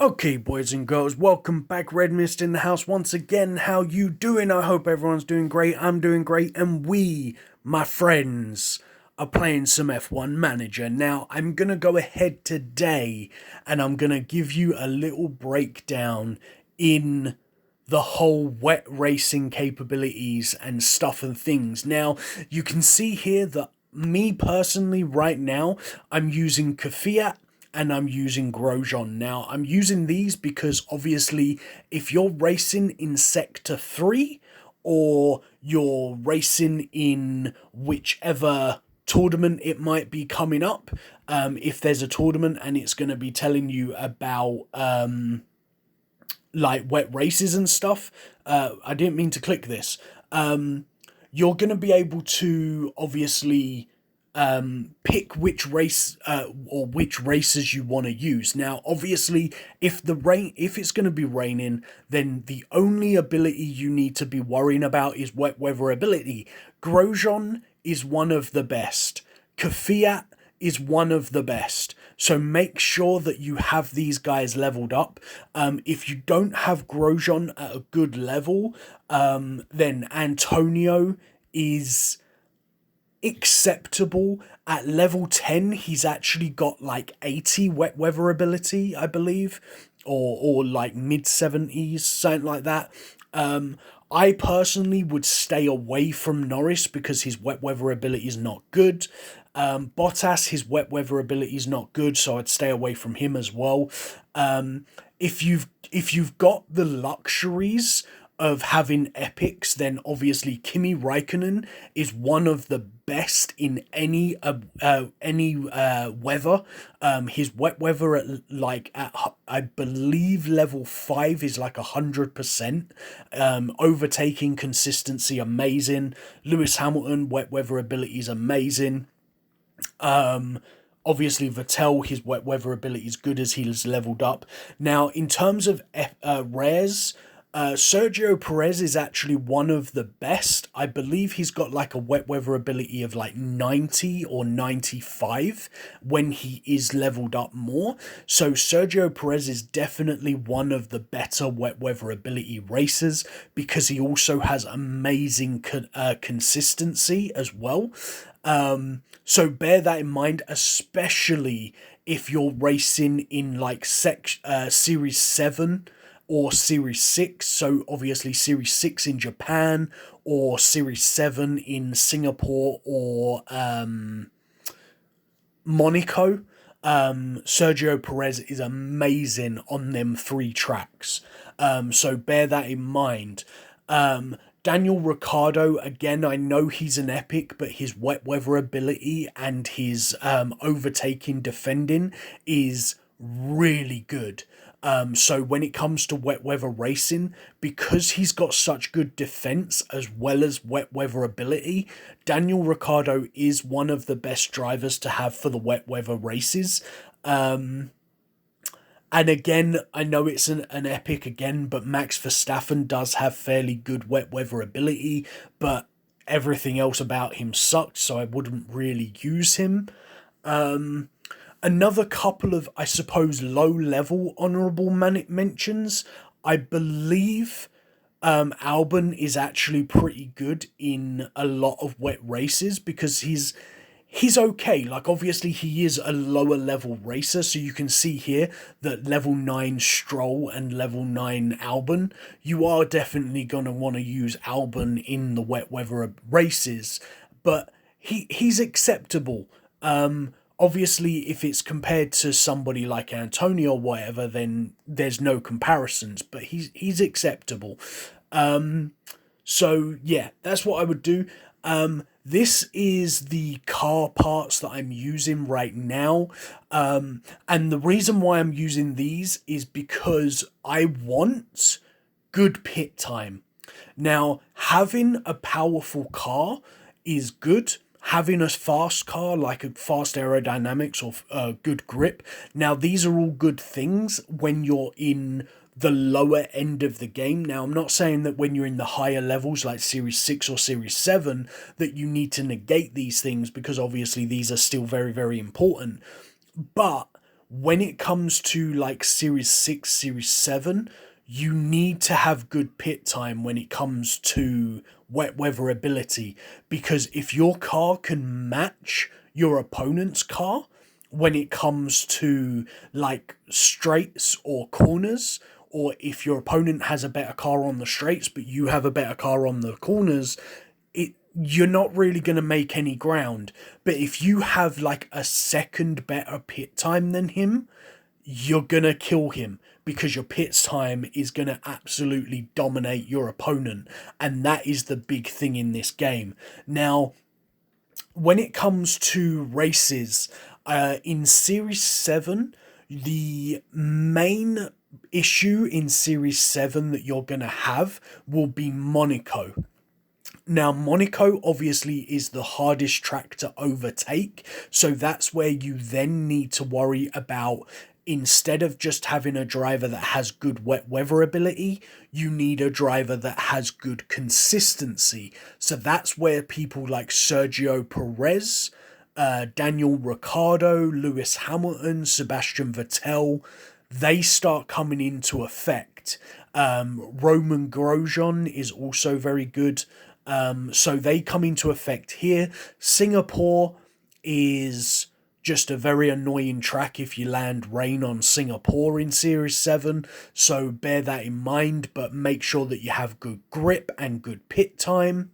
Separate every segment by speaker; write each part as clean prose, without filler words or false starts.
Speaker 1: Okay, boys and girls, welcome back. Redmissed in the house once again. How you doing? I hope everyone's doing great. I'm doing great, and we, my friends, are playing some F1 Manager. Now, I'm gonna go ahead today, and I'm gonna give you a little breakdown in the whole wet racing capabilities and stuff and things. Now, you can see here that me personally, right now, I'm using Kvyat and I'm using Grosjean. Now, I'm using these because obviously, if you're racing in Sector 3 or you're racing in whichever tournament it might be coming up, if there's a tournament and it's going to be telling you about like wet races and stuff, I didn't mean to click this. You're going to be able to obviously pick which race or which races you want to use. Now, obviously, if it's going to be raining, then the only ability you need to be worrying about is wet weather ability. Grosjean is one of the best. Kvyat is one of the best. So make sure that you have these guys leveled up. If you don't have Grosjean at a good level, then Antonio is acceptable. At level 10, he's actually got like 80 wet weather ability, I believe, or like mid 70s, something like that. I personally would stay away from Norris because his wet weather ability is not good. Bottas, his wet weather ability is not good, so I'd stay away from him as well. If you've got the luxuries of having epics, then obviously Kimi Raikkonen is one of the best in any weather. His wet weather at I believe level 5 is like 100%. Overtaking consistency amazing. Lewis Hamilton wet weather ability is amazing. Obviously Vettel, his wet weather ability is good as he's leveled up. Now, in terms of rares, Sergio Perez is actually one of the best. I believe he's got like a wet weather ability of like 90 or 95 when he is leveled up more. So Sergio Perez is definitely one of the better wet weather ability racers because he also has amazing consistency as well. So bear that in mind, especially if you're racing in like Series 7 or Series 6. So obviously Series 6 in Japan or Series 7 in Singapore or Monaco. Sergio Perez is amazing on them three tracks. So bear that in mind. Daniel Ricciardo, again, I know he's an epic, but his wet weather ability and his overtaking defending is really good. So when it comes to wet weather racing, because he's got such good defense as well as wet weather ability, Daniel Ricciardo is one of the best drivers to have for the wet weather races. And again, I know it's an epic again, but Max Verstappen does have fairly good wet weather ability, but everything else about him sucked, so I wouldn't really use him. Another couple of, I suppose, low-level honourable mentions. I believe Albon is actually pretty good in a lot of wet races because he's okay. Like, obviously, he is a lower level racer, so you can see here that level 9 Stroll and level 9 Albon, you are definitely going to want to use Albon in the wet weather races, but he's acceptable. Obviously, if it's compared to somebody like Antonio or whatever, then there's no comparisons, but he's acceptable. So yeah, that's what I would do. This is the car parts that I'm using right now. And the reason why I'm using these is because I want good pit time. Now, having a powerful car is good. Having a fast car, like a fast aerodynamics or good grip. Now, these are all good things when you're in the lower end of the game. Now, I'm not saying that when you're in the higher levels, like Series 6 or Series 7, that you need to negate these things, because obviously these are still very, very important. But when it comes to like Series 6, Series 7, you need to have good pit time when it comes to wet weather ability, because if your car can match your opponent's car when it comes to like straights or corners, or if your opponent has a better car on the straights but you have a better car on the corners, you're not really going to make any ground. But if you have like a second better pit time than him, you're going to kill him, because your pit time is going to absolutely dominate your opponent. And that is the big thing in this game. Now, when it comes to races, in Series 7, the main issue in Series 7 that you're going to have will be Monaco. Now, Monaco obviously is the hardest track to overtake, so that's where you then need to worry about, instead of just having a driver that has good wet weather ability, you need a driver that has good consistency. So that's where people like Sergio Perez, Daniel Ricciardo, Lewis Hamilton, Sebastian Vettel, they start coming into effect. Roman Grosjean is also very good. So they come into effect here. Singapore is just a very annoying track if you land rain on Singapore in Series 7, so bear that in mind, but make sure that you have good grip and good pit time.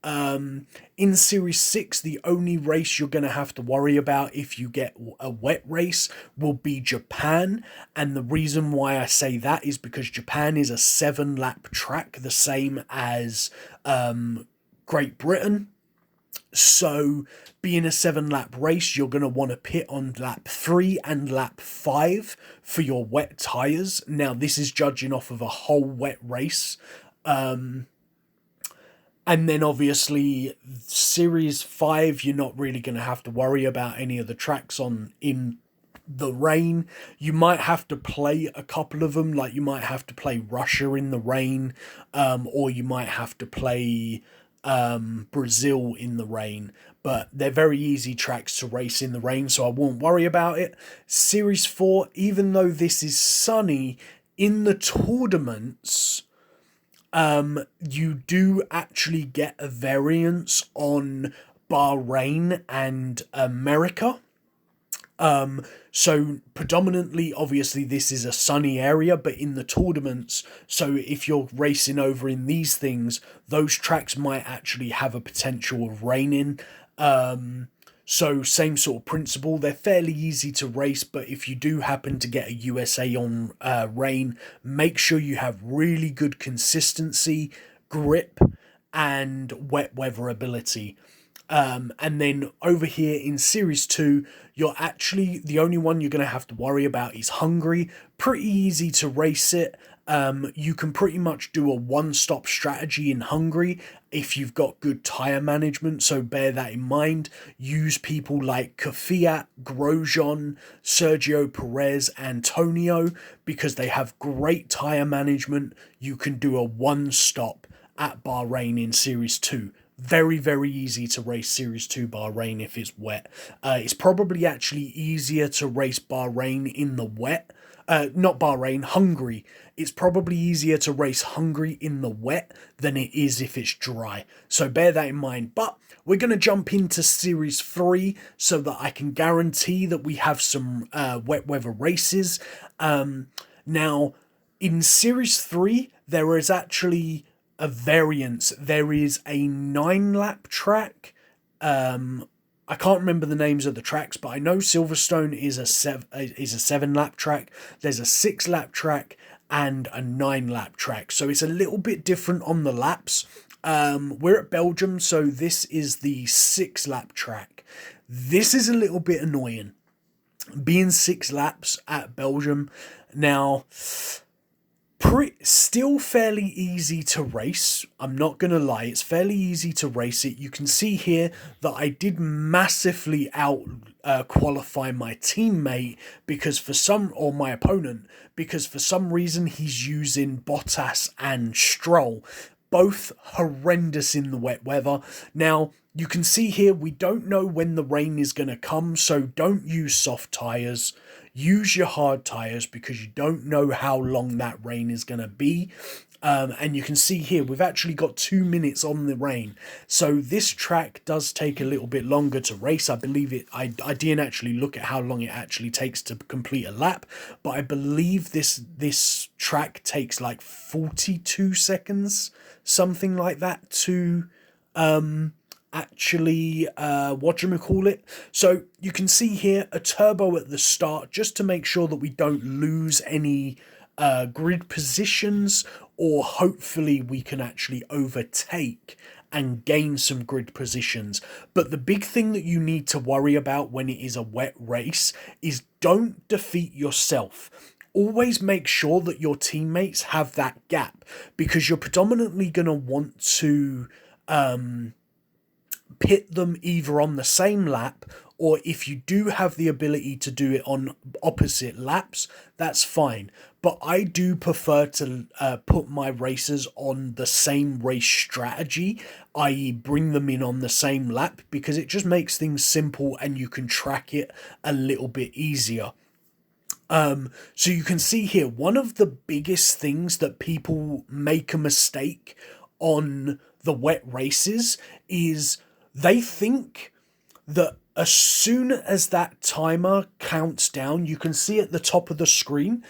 Speaker 1: In Series 6, the only race you're going to have to worry about if you get a wet race will be Japan, and the reason why I say that is because Japan is a 7-lap track, the same as Great Britain. So being a 7-lap race, you're going to want to pit on lap 3 and lap 5 for your wet tyres. Now, this is judging off of a whole wet race. And then obviously Series 5, you're not really going to have to worry about any of the tracks in the rain. You might have to play a couple of them, like you might have to play Russia in the rain, or you might have to play Brazil in the rain, but they're very easy tracks to race in the rain, so I won't worry about it. Series 4, even though this is sunny, in the tournaments, you do actually get a variance on Bahrain and America. So predominantly, obviously, this is a sunny area, but in the tournaments, so if you're racing over in these things, those tracks might actually have a potential of raining. So same sort of principle. They're fairly easy to race, but if you do happen to get a USA on rain, make sure you have really good consistency, grip, and wet weather ability. And then over here in Series 2, you're actually, the only one you're going to have to worry about is Hungary. Pretty easy to race it. You can pretty much do a one-stop strategy in Hungary if you've got good tyre management, so bear that in mind. Use people like Kvyat, Grosjean, Sergio Perez, Antonio, because they have great tyre management. You can do a one-stop at Bahrain in Series 2. Very, very easy to race Series 2 Bahrain if it's wet. It's probably actually easier to race Bahrain in the wet. Not Bahrain, Hungary. It's probably easier to race Hungary in the wet than it is if it's dry. So bear that in mind. But we're going to jump into Series 3 so that I can guarantee that we have some wet weather races. Now, in Series 3, there is actually a variance. There is a 9-lap track. I can't remember the names of the tracks, but I know Silverstone is a 7-lap track. There's a 6-lap track and a 9-lap track. So it's a little bit different on the laps. We're at Belgium, so this is the 6-lap track. This is a little bit annoying, being 6 laps at Belgium. Now, still fairly easy to race. I'm not going to lie, it's fairly easy to race it. You can see here that I did massively qualify my teammate or my opponent, because for some reason he's using Bottas and Stroll, both horrendous in the wet weather. Now, you can see here we don't know when the rain is going to come, so don't use soft tyres. use your hard tyres because you don't know how long that rain is going to be. And you can see here, we've actually got 2 minutes on the rain. So this track does take a little bit longer to race. I believe I didn't actually look at how long it actually takes to complete a lap, but I believe this track takes like 42 seconds, something like that, to actually whatchamacallit. So you can see here a turbo at the start just to make sure that we don't lose any grid positions, or hopefully we can actually overtake and gain some grid positions. But the big thing that you need to worry about when it is a wet race is don't defeat yourself. Always make sure that your teammates have that gap, because you're predominantly going to want to pit them either on the same lap, or if you do have the ability to do it on opposite laps, that's fine. But I do prefer to put my racers on the same race strategy, i.e. bring them in on the same lap, because it just makes things simple and you can track it a little bit easier. So you can see here, one of the biggest things that people make a mistake on the wet races is they think that as soon as that timer counts down, you can see at the top of the screen,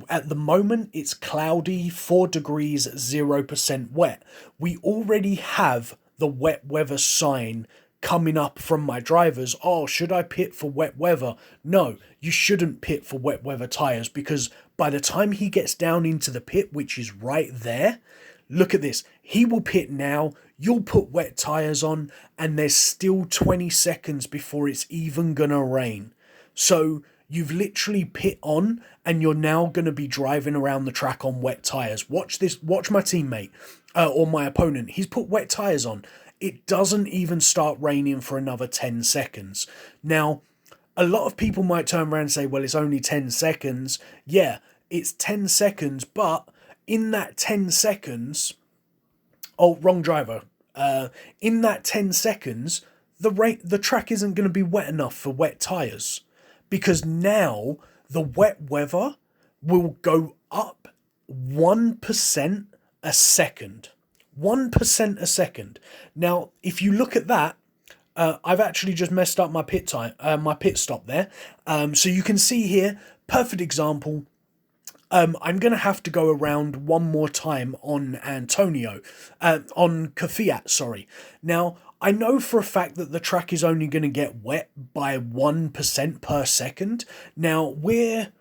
Speaker 1: at the moment it's cloudy, 4 degrees, 0% wet. We already have the wet weather sign coming up from my drivers. Oh, should I pit for wet weather? No, you shouldn't pit for wet weather tyres, because by the time he gets down into the pit, which is right there, look at this, he will pit now, you'll put wet tyres on, and there's still 20 seconds before it's even gonna rain. So you've literally pit on, and you're now gonna be driving around the track on wet tyres. Watch this, watch my teammate, or my opponent, he's put wet tyres on. It doesn't even start raining for another 10 seconds. Now, a lot of people might turn around and say, well, it's only 10 seconds. Yeah, it's 10 seconds, but in that 10 seconds... Oh, wrong driver. In that 10 seconds, the track isn't going to be wet enough for wet tyres, because now the wet weather will go up 1% a second. 1% a second. Now, if you look at that, I've actually just messed up my pit stop there. So you can see here, perfect example. I'm going to have to go around one more time on on Kvyat, sorry. Now, I know for a fact that the track is only going to get wet by 1% per second. Now, we're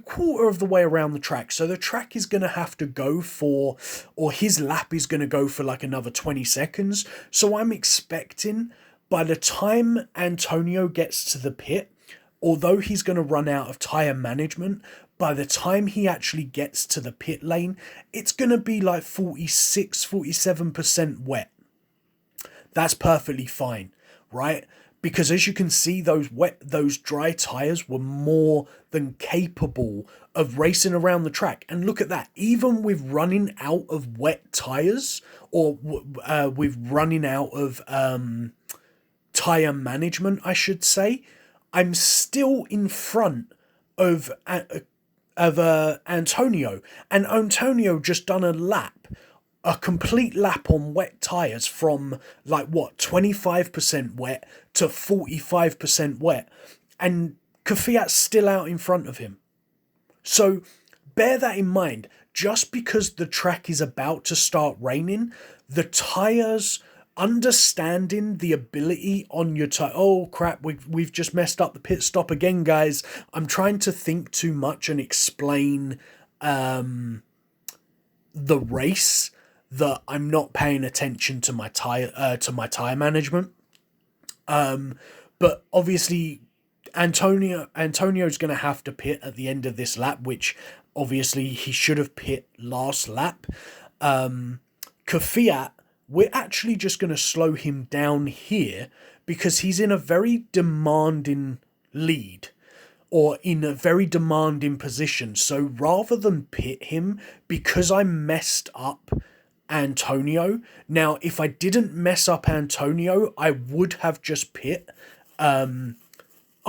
Speaker 1: quarter of the way around the track, so the track is going to have to go for, or his lap is going to go for like another 20 seconds. So I'm expecting by the time Antonio gets to the pit, although he's going to run out of tyre management, by the time he actually gets to the pit lane, it's going to be like 46, 47% wet. That's perfectly fine, right? Because as you can see, those dry tyres were more than capable of racing around the track. And look at that, even with running out of wet tyres, or with running out of tyre management, I should say, I'm still in front of Antonio, and Antonio just done a complete lap on wet tyres from like what, 25% wet to 45% wet, and Kvyat's still out in front of him. So bear that in mind. Just because the track is about to start raining, the tyres, understanding the ability on your tyre. Oh crap, we've just messed up the pit stop again, guys. I'm trying to think too much and explain the race that I'm not paying attention to my tyre management. But obviously Antonio's going to have to pit at the end of this lap, which obviously he should have pit last lap. Kvyat, we're actually just going to slow him down here because he's in a very demanding lead, or in a very demanding position. So rather than pit him, because I messed up Antonio, now if I didn't mess up Antonio, I would have just pit. Oh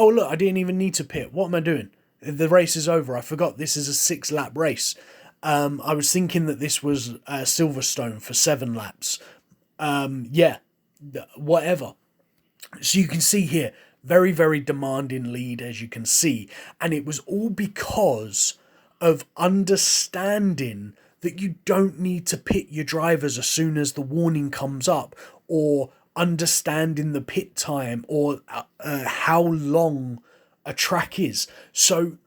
Speaker 1: Oh, look, I didn't even need to pit. What am I doing? The race is over. I forgot this is a 6-lap race. I was thinking that this was Silverstone for 7 laps. Yeah, whatever. So you can see here, very, very demanding lead, as you can see. And it was all because of understanding that you don't need to pit your drivers as soon as the warning comes up, or understanding the pit time, or how long a track is. So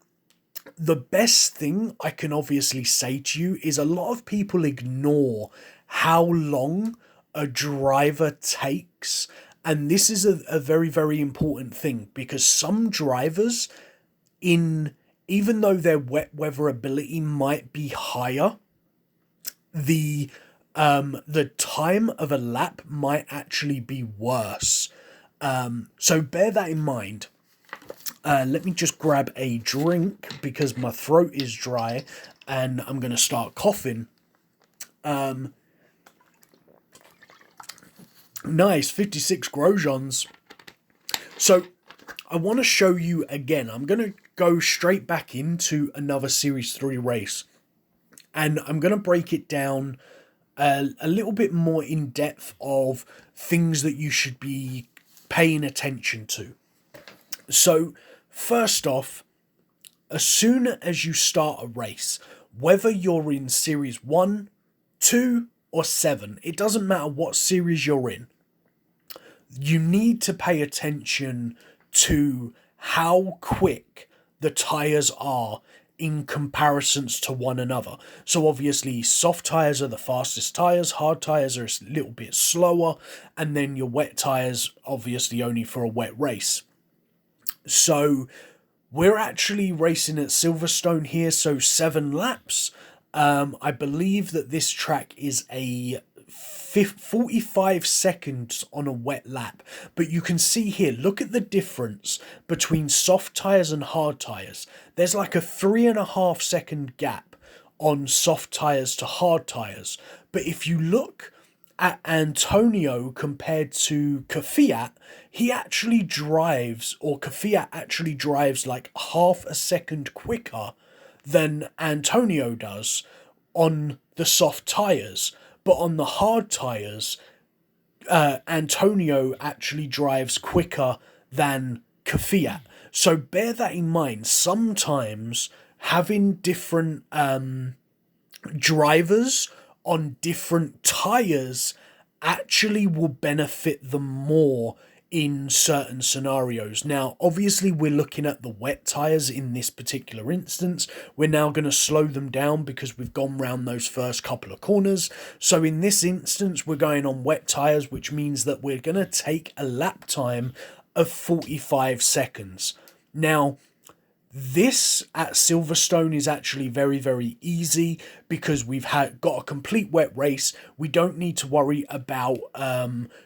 Speaker 1: the best thing I can obviously say to you is a lot of people ignore how long a driver takes. And this is a very, very important thing, because some drivers, even though their wet weather ability might be higher, the time of a lap might actually be worse. So bear that in mind. Let me just grab a drink because my throat is dry and I'm going to start coughing. Nice, 56 Grosjeans. So I want to show you again. I'm going to go straight back into another Series 3 race. And I'm going to break it down a little bit more in depth of things that you should be paying attention to. So first off, as soon as you start a race, whether you're in Series 1, 2 or 7, it doesn't matter what series you're in, you need to pay attention to how quick the tyres are in comparisons to one another. So obviously soft tyres are the fastest tyres, hard tyres are a little bit slower, and then your wet tyres obviously only for a wet race. So we're actually racing at Silverstone here, so 7 laps. I believe that this track is a 45 seconds on a wet lap. But you can see here, look at the difference between soft tyres and hard tyres. There's like a 3.5 second gap on soft tyres to hard tyres. But if you look at Antonio compared to Kvyat, he actually drives, or Kvyat actually drives like half a second quicker than Antonio does on the soft tyres. But on the hard tyres, Antonio actually drives quicker than Kvyat. So bear that in mind. Sometimes having different drivers on different tyres actually will benefit them more in certain scenarios. Now, obviously, we're looking at the wet tyres in this particular instance. We're now going to slow them down because we've gone round those first couple of corners. So in this instance, we're going on wet tyres, which means that we're going to take a lap time of 45 seconds. Now, this at Silverstone is actually very, very easy because we've got a complete wet race. We don't need to worry about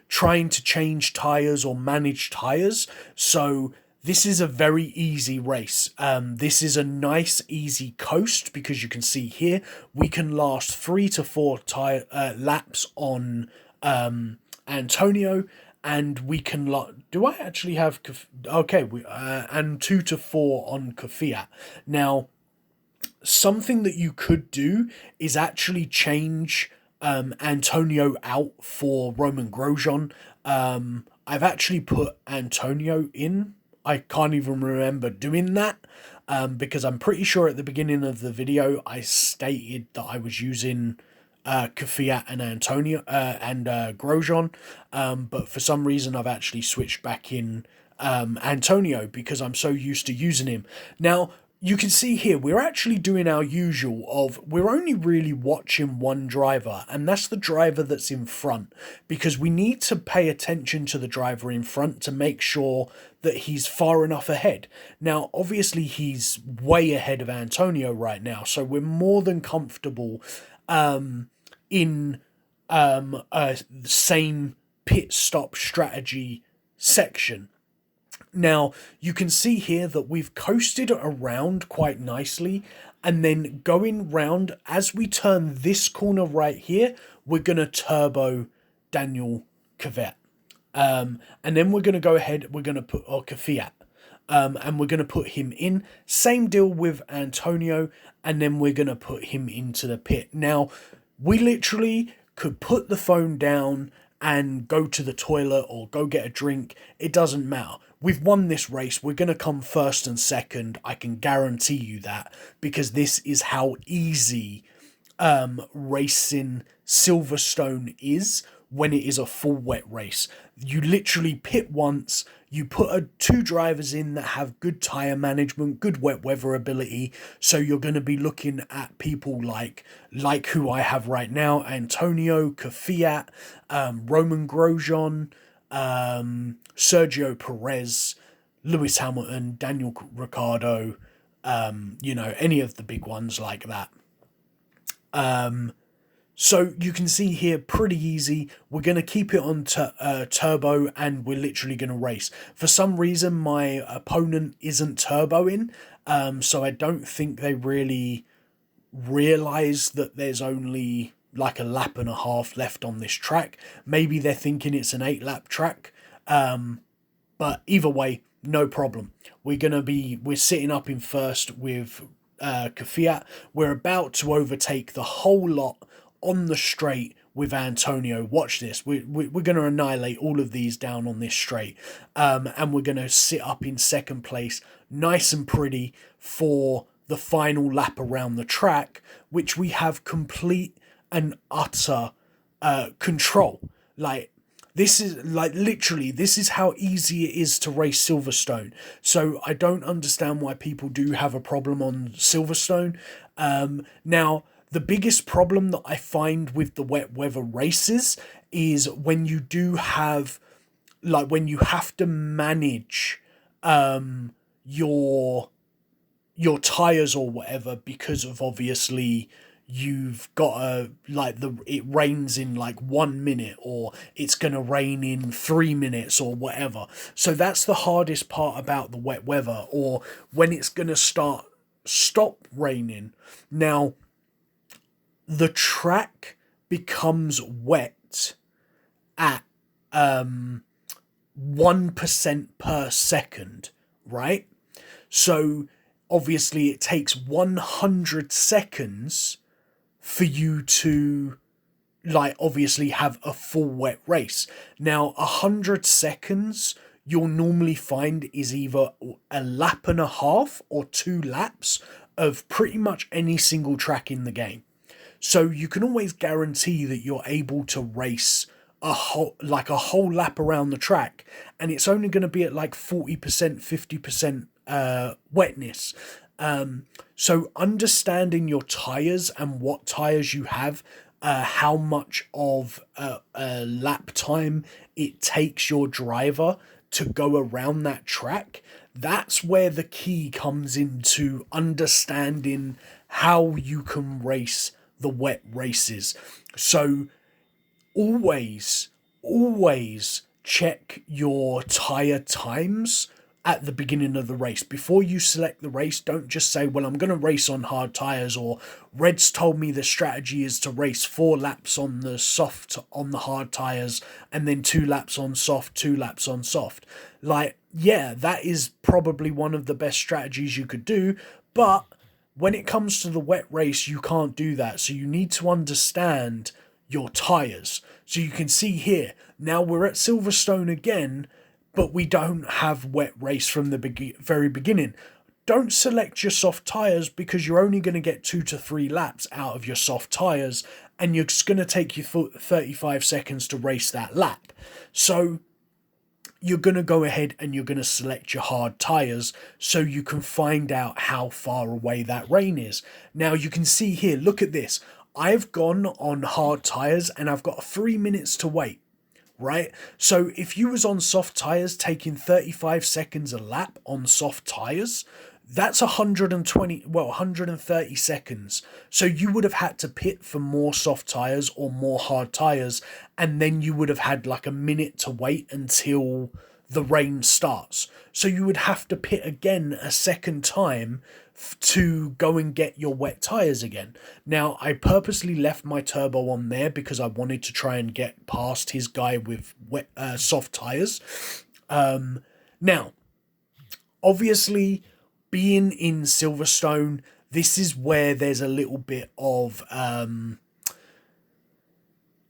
Speaker 1: trying to change tyres or manage tyres. So this is a very easy race. This is a nice, easy coast because you can see here, we can last 3 to 4 laps on Antonio. And we can, do I actually have, okay, and 2 to 4 on Kvyat. Now, something that you could do is actually change Antonio out for Roman Grosjean. I've actually put Antonio in. I can't even remember doing that because I'm pretty sure at the beginning of the video I stated that I was using Kvyat and Antonio and Grosjean, but for some reason I've actually switched back in Antonio because I'm so used to using him. Now you can see here we're actually doing our usual of we're only really watching one driver, and that's the driver that's in front, because we need to pay attention to the driver in front to make sure that he's far enough ahead. Now obviously he's way ahead of Antonio right now, so we're more than comfortable in a same pit stop strategy section. Now you can see here that we've coasted around quite nicely, and then going round as we turn this corner right here, we're going to turbo Daniel Kvyat, and then we're going to go ahead, we're going to put Kvyat. and we're going to put him in. Same deal with Antonio, and then we're going to put him into the pit. Now, we literally could put the phone down and go to the toilet or go get a drink. It doesn't matter. We've won this race. We're going to come first and second. I can guarantee you that, because this is how easy racing Silverstone is when it is a full wet race. You literally pit once, you put two drivers in that have good tyre management, good wet weather ability, so you're going to be looking at people like who I have right now, Antonio, Kvyat, Roman Grosjean, Sergio Perez, Lewis Hamilton, Daniel Ricciardo, any of the big ones like that. So you can see here, pretty easy. We're going to keep it on turbo, and we're literally going to race. For some reason, my opponent isn't turboing, so I don't think they really realise that there's only like a lap and a half left on this track. Maybe they're thinking it's an 8-lap track, but either way, no problem. We're sitting up in first with Kvyat. We're about to overtake the whole lot on the straight with Antonio. Watch this. We're going to annihilate all of these down on this straight, and we're going to sit up in second place, nice and pretty, for the final lap around the track, which we have complete and utter control. This is how easy it is to race Silverstone. So I don't understand why people do have a problem on Silverstone. Now, the biggest problem that I find with the wet weather races is when you do have, when you have to manage your tires or whatever, because of obviously you've got it rains in 1 minute, or it's going to rain in 3 minutes or whatever. So that's the hardest part about the wet weather, or when it's going to stop raining. Now, the track becomes wet at 1% per second, right? So obviously it takes 100 seconds for you to obviously have a full wet race. Now, 100 seconds you'll normally find is either a lap and a half or 2 laps of pretty much any single track in the game. So you can always guarantee that you're able to race a whole lap around the track, and it's only going to be at 40%, 50% wetness. So understanding your tires and what tires you have, how much of a lap time it takes your driver to go around that track, that's where the key comes into understanding how you can race the wet races. So always check your tire times at the beginning of the race. Before you select the race, don't just say, well, I'm going to race on hard tires, or Red's told me the strategy is to race 4 laps on the hard tires, and then 2 laps on soft, 2 laps on soft. Yeah, that is probably one of the best strategies you could do, but when it comes to the wet race, you can't do that. So you need to understand your tires. So you can see here, now we're at Silverstone again, but we don't have wet race from the very beginning. Don't select your soft tires, because you're only going to get 2 to 3 laps out of your soft tires, and it's going to take you 35 seconds to race that lap. So you're going to go ahead and you're going to select your hard tires so you can find out how far away that rain is. Now you can see here, look at this. I've gone on hard tires and I've got 3 minutes to wait, right? So if you was on soft tires taking 35 seconds a lap on soft tires, that's 130 seconds. So you would have had to pit for more soft tires or more hard tires, and then you would have had a minute to wait until the rain starts. So you would have to pit again a second time to go and get your wet tires again. Now, I purposely left my turbo on there because I wanted to try and get past his guy with soft tires. Now, Obviously, being in Silverstone, this is where there's a little bit of,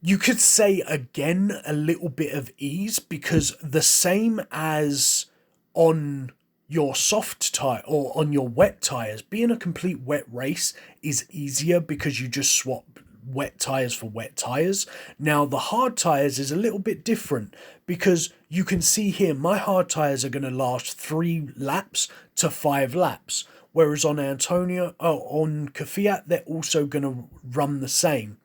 Speaker 1: you could say again, a little bit of ease, because the same as on your soft tire or on your wet tires, being a complete wet race is easier because you just swap wet tires for wet tires. Now the hard tires is a little bit different, because you can see here my hard tires are going to last 3 laps to 5 laps, whereas on on Kvyat they're also going to run the same.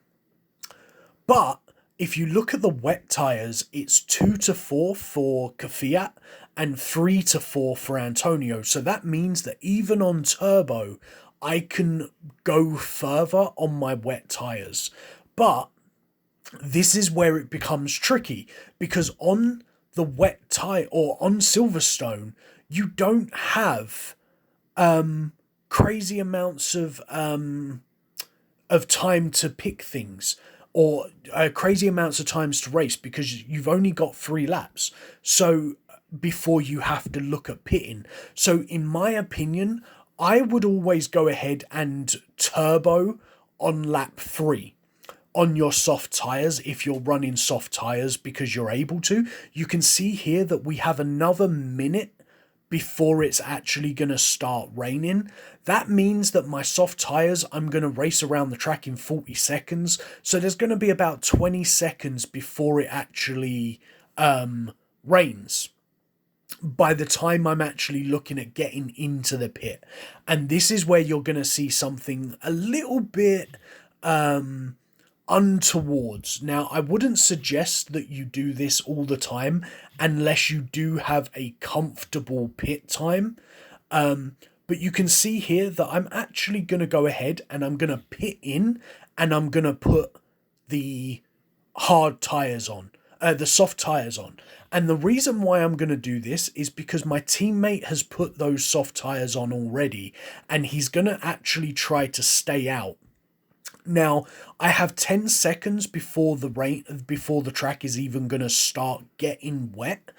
Speaker 1: But if you look at the wet tyres, it's 2 to 4 for Kvyat and 3 to 4 for Antonio. So that means that even on turbo, I can go further on my wet tyres. But this is where it becomes tricky, because on the wet tyre or on Silverstone, you don't have crazy amounts of time to pick things, or crazy amounts of times to race, because you've only got 3 laps. So before you have to look at pitting. So in my opinion, I would always go ahead and turbo on lap 3 on your soft tyres if you're running soft tyres, because you're able to. You can see here that we have another minute before it's actually going to start raining. That means that my soft tyres, I'm going to race around the track in 40 seconds. So there's going to be about 20 seconds before it actually rains, by the time I'm actually looking at getting into the pit. And this is where you're going to see something a little bit untowards. Now, I wouldn't suggest that you do this all the time unless you do have a comfortable pit time. But you can see here that I'm actually going to go ahead and I'm going to pit in, and I'm going to put the hard tyres on, the soft tyres on. And the reason why I'm going to do this is because my teammate has put those soft tyres on already, and he's going to actually try to stay out. Now, I have 10 seconds before the track is even going to start getting wet.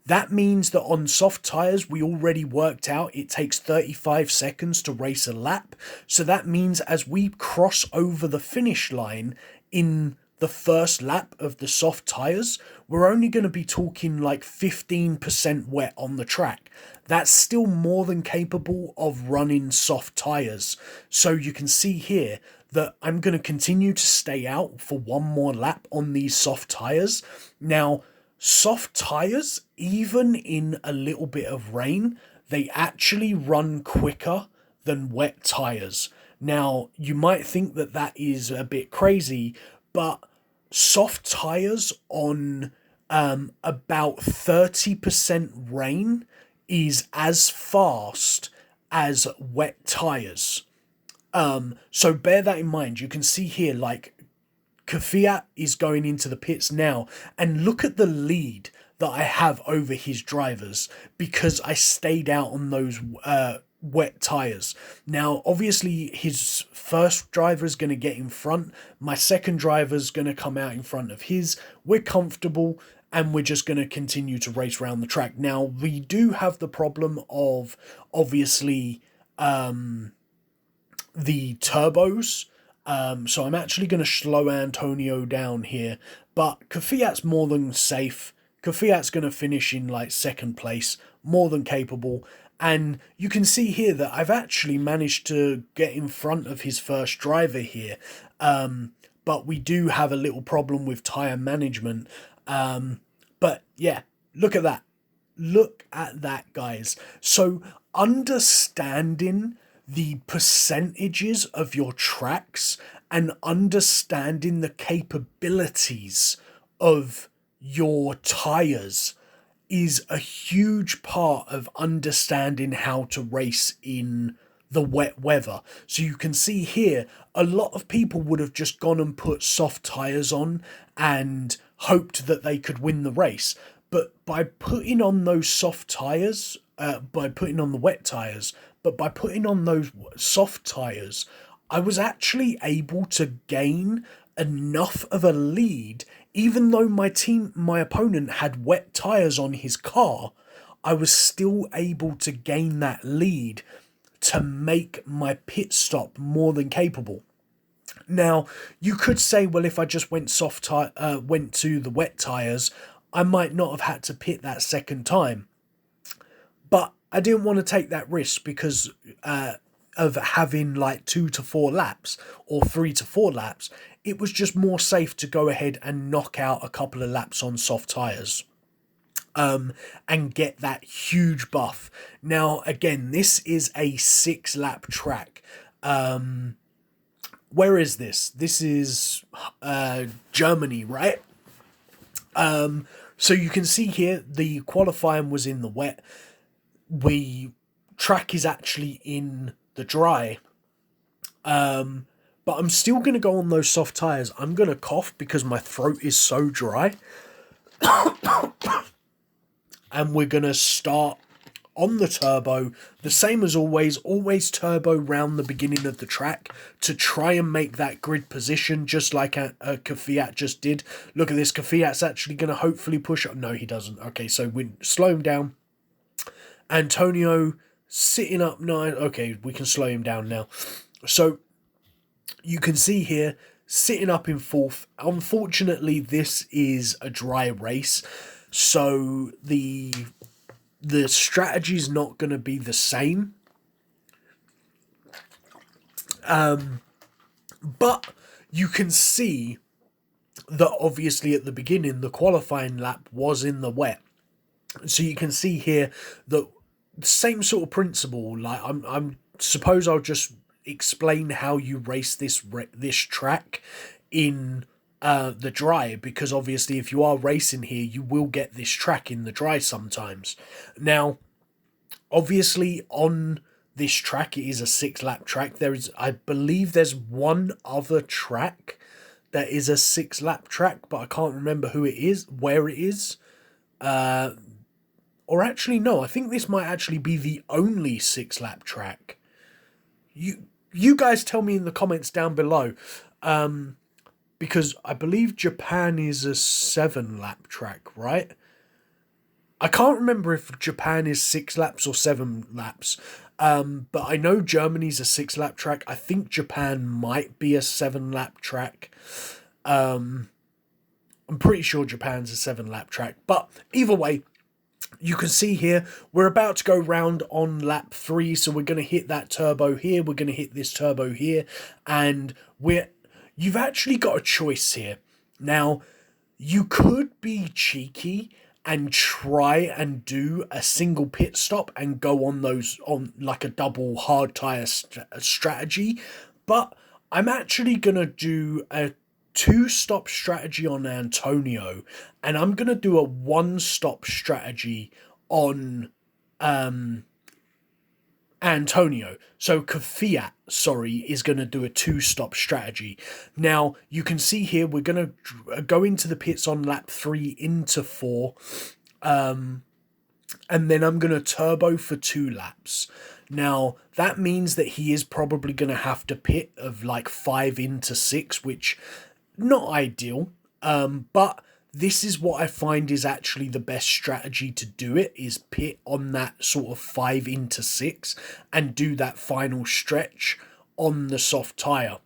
Speaker 1: That means that on soft tyres, we already worked out it takes 35 seconds to race a lap. So that means as we cross over the finish line in the first lap of the soft tyres, we're only going to be talking like 15% wet on the track. That's still more than capable of running soft tyres. So you can see here that I'm going to continue to stay out for one more lap on these soft tyres. Now, soft tyres, even in a little bit of rain, they actually run quicker than wet tyres. Now, you might think that that is a bit crazy, but soft tyres on about 30% rain is as fast as wet tyres. So bear that in mind. You can see here, like, Kvyat is going into the pits now, and look at the lead that I have over his drivers because I stayed out on those wet tyres. Now, obviously, his first driver is going to get in front. My second driver is going to come out in front of his. We're comfortable, and we're just going to continue to race around the track. Now, we do have the problem of, obviously, the turbos. So I'm actually going to slow Antonio down here. But Kvyat's more than safe. Kvyat's going to finish in like second place, more than capable. And you can see here that I've actually managed to get in front of his first driver here. But we do have a little problem with tyre management. But yeah, look at that. Look at that, guys. So understanding the percentages of your tracks and understanding the capabilities of your tyres is a huge part of understanding how to race in the wet weather. So you can see here, a lot of people would have just gone and put soft tyres on and hoped that they could win the race. But by putting on those soft tyres, by putting on the wet tyres, but by putting on those soft tyres, I was actually able to gain enough of a lead. Even though my opponent had wet tyres on his car, I was still able to gain that lead to make my pit stop more than capable. Now, you could say, well, if I just went went to the wet tyres, I might not have had to pit that second time. But I didn't want to take that risk because of having like 2 to 4 laps or 3 to 4 laps. It was just more safe to go ahead and knock out a couple of laps on soft tyres. And get that huge buff. Now, again, this is a 6-lap track. Where is this? This is Germany, right? So you can see here the qualifying was in the wet. Track is actually in the dry. But I'm still going to go on those soft tyres. I'm going to cough because my throat is so dry. And we're going to start on the turbo, the same as always turbo round the beginning of the track to try and make that grid position, just like Kvyat just did. Look at this, Kvyat's actually going to hopefully push up. No, he doesn't. Okay, so we slow him down. Antonio sitting up 9. Okay, we can slow him down now. So you can see here, sitting up in 4th. Unfortunately, this is a dry race, so the strategy is not going to be the same. But you can see that obviously at the beginning, the qualifying lap was in the wet. So you can see here that the same sort of principle. Like I'm suppose I'll just explain how you race this track in the dry, because obviously if you are racing here, you will get this track in the dry sometimes. Now, obviously on this track, it is a 6-lap track. I believe there's one other track that is a 6-lap track, but I can't remember where it is. Or actually, no, I think this might actually be the only 6-lap track. You guys tell me in the comments down below. Because I believe Japan is a 7-lap track, right? I can't remember if Japan is 6 laps or 7 laps. But I know Germany's a 6-lap track. I think Japan might be a 7-lap track. I'm pretty sure Japan's a 7-lap track. But either way, you can see here, we're about to go round on lap 3. So we're going to hit that turbo here. We're going to hit this turbo here. And you've actually got a choice here. Now, you could be cheeky and try and do a single pit stop and go on like a double hard tire strategy. But I'm actually going to do a 2-stop strategy on Antonio, and I'm going to do a 1-stop strategy on Antonio. So Kvyat, is going to do a 2-stop strategy. Now, you can see here, we're going to go into the pits on lap 3 into 4. And then I'm going to turbo for 2 laps. Now, that means that he is probably going to have to pit of like 5 into 6, which not ideal. But this is what I find is actually the best strategy to do it, is pit on that sort of 5 into 6 and do that final stretch on the soft tyre.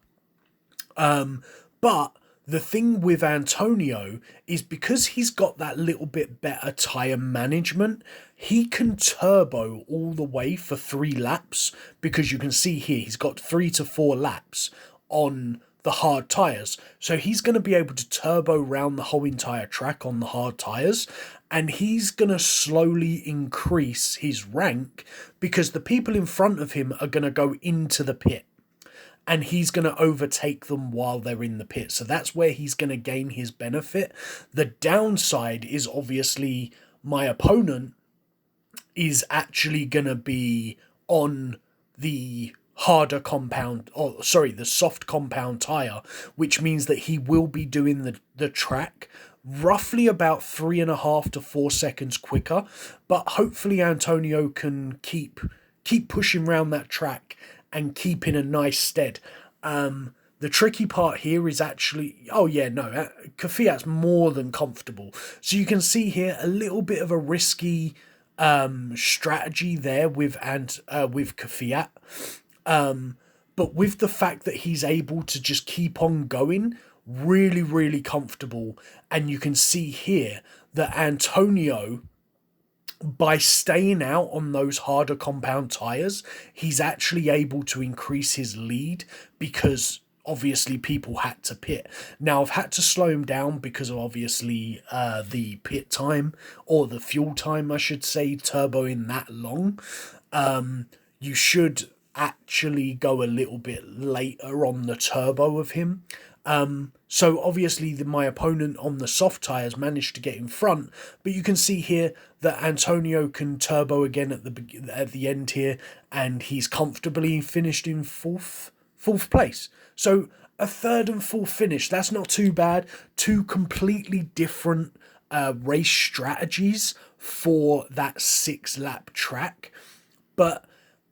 Speaker 1: But the thing with Antonio is because he's got that little bit better tyre management, he can turbo all the way for 3 laps, because you can see here he's got 3 to 4 laps on the hard tyres. So he's going to be able to turbo round the whole entire track on the hard tyres, and he's going to slowly increase his rank because the people in front of him are going to go into the pit and he's going to overtake them while they're in the pit. So that's where he's going to gain his benefit. The downside is obviously my opponent is actually going to be on the the soft compound tire, which means that he will be doing the track roughly about 3.5 to 4 seconds quicker. But hopefully Antonio can keep pushing around that track and keep in a nice stead. The tricky part here is actually, Kvyat's more than comfortable. So you can see here a little bit of a risky strategy there with Kvyat. But with the fact that he's able to just keep on going, really, really comfortable. And you can see here that Antonio, by staying out on those harder compound tyres, he's actually able to increase his lead because obviously people had to pit. Now, I've had to slow him down because of obviously the pit time, or the fuel time, I should say, turboing that long. You should actually go a little bit later on the turbo of him. So obviously my opponent on the soft tyres managed to get in front, but you can see here that Antonio can turbo again at the end here, and he's comfortably finished in fourth place. So a third and fourth finish, that's not too bad. Two completely different race strategies for that 6-lap track, but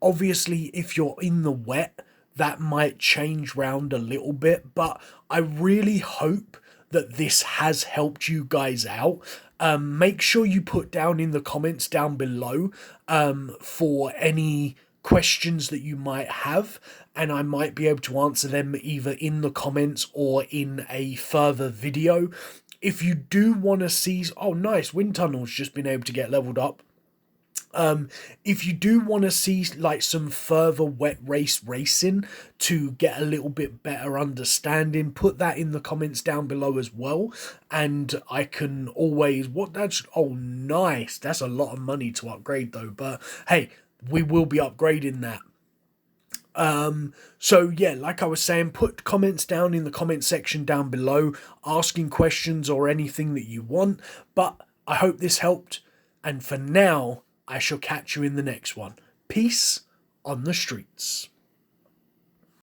Speaker 1: obviously if you're in the wet, that might change round a little bit, but I really hope that this has helped you guys out. Make sure you put down in the comments down below for any questions that you might have, and I might be able to answer them either in the comments or in a further video. If you do want to see, oh nice, wind tunnel's just been able to get leveled up. If you do want to see like some further wet race racing to get a little bit better understanding, put that in the comments down below as well, and I can always, oh nice, that's a lot of money to upgrade though, but hey, we will be upgrading that. So yeah, like I was saying, put comments down in the comment section down below, asking questions or anything that you want, but I hope this helped, and for now, I shall catch you in the next one. Peace on the streets.